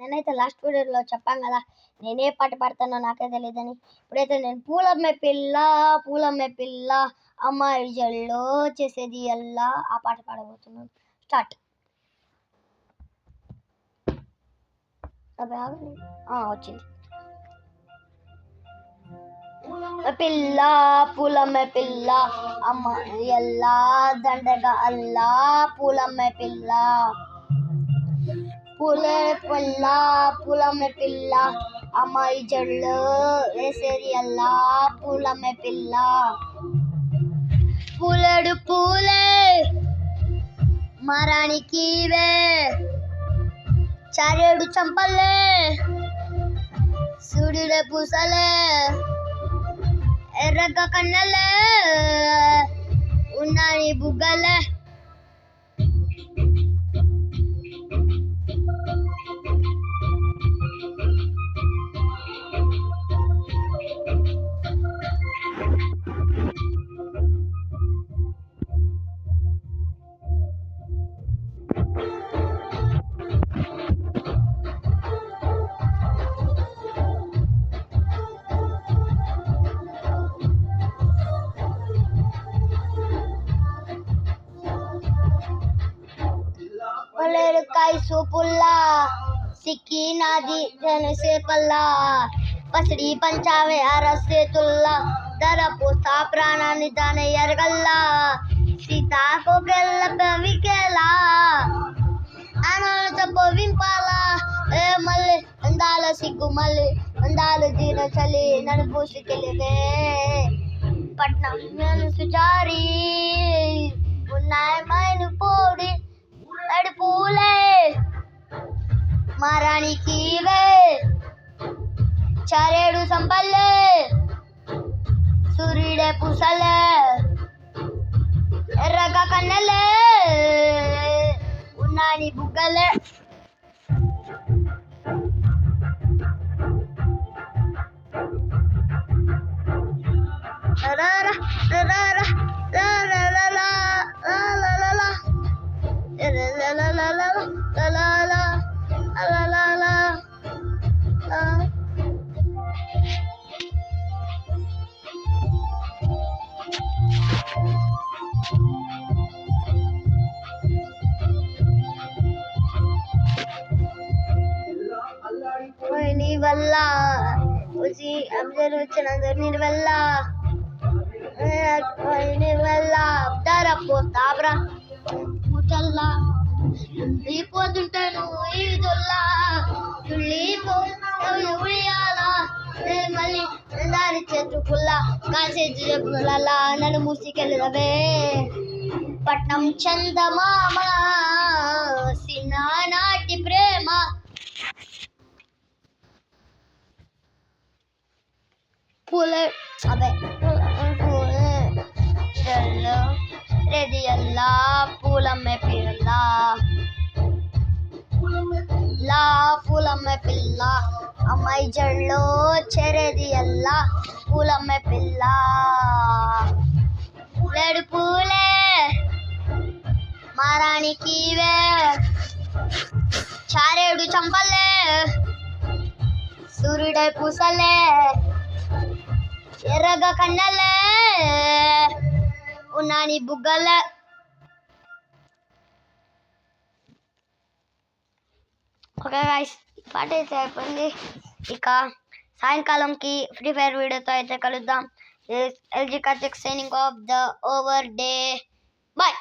నేనైతే లాస్ట్ వీడియోలో చెప్పాను కదా నేనే పాట పాడతానో నాకే తెలియదని. ఇప్పుడైతే నేను పూలమ్మే పిల్ల అమ్మాయి జల్లో చేసేది అల్లా ఆ పాట పాడబోతున్నాను. స్టార్ట్. వచ్చింది. పిల్ల పూలమ్మే పిల్ల అమ్మాయి అల్లా దండగా అల్లా పూలమ్మే పిల్ల పూలమ్మే పిల్ల అమ్మాయి జల్లో వేసేది అల్లా పూలమ్మే పిల్ల. పూలేడు పూలే మరానికివే చారేడు చంపలే సూర్యుడే పూసలే ఎర్రగా కన్నలే ఉన్నాయి బుగ్గలే. పలేరుకాయ సూపుల్లా సిక్కి నాది సేపల్లా పసిడి పంచావే అరసేతుల్లా ధర పోస్తా ప్రాణాన్ని దాని ఎరగల్లా సీతాకోకెళ్ళ పవికెలా అనాలతో పోవింపాలా ఏ మళ్ళీ అందాల సిగ్గు మళ్ళీ అందాలు జీన చలి నన్ను పూసుకెళ్ళివే పట్నం మనసు జారి ఉన్నాయి మైను పోడి పూలే మరానికివే చారేడు సంపల్లే సూర్యుడే పూసలే ఎర్రగా కన్నలే ఉన్నాని బుగ్గలే. నీ వల్ల వచ్చి అందరూ వచ్చినందరి వల్ల నీ వల్ల ధర పోతాబ్రా ముచ్చల్లా పోతుంటాను ఈదుల్లా ఉయ్యాలా మళ్ళీ దారి చేతుకుల్లా కాసేది చెప్పులలా నన్ను మూసికెళ్ళవే పట్నం చందమామ సినానాటి ప్రేమ. పూలే అదే పూలే రెడీ అల్లా పూలమ్మే పిల్ల పూలమ్మే పిల్ల అమ్మాయి జల్లో చెరేది అల్లా పూలమ్మే పిల్ల. పూలేడు పూలే మారానికివే చారేడు చంపలే సూర్యుడే పూసలే ఎర్రగా కన్నలే ఉన్నాని బుగ్గలే. ఓకే గైస్ పాట అయితే అయిపోయింది. ఇక సాయంకాలంకి ఫ్రీ ఫైర్ వీడియోతో అయితే కలుద్దాం. ఎల్జీ Karthik signing off the over day. Bye.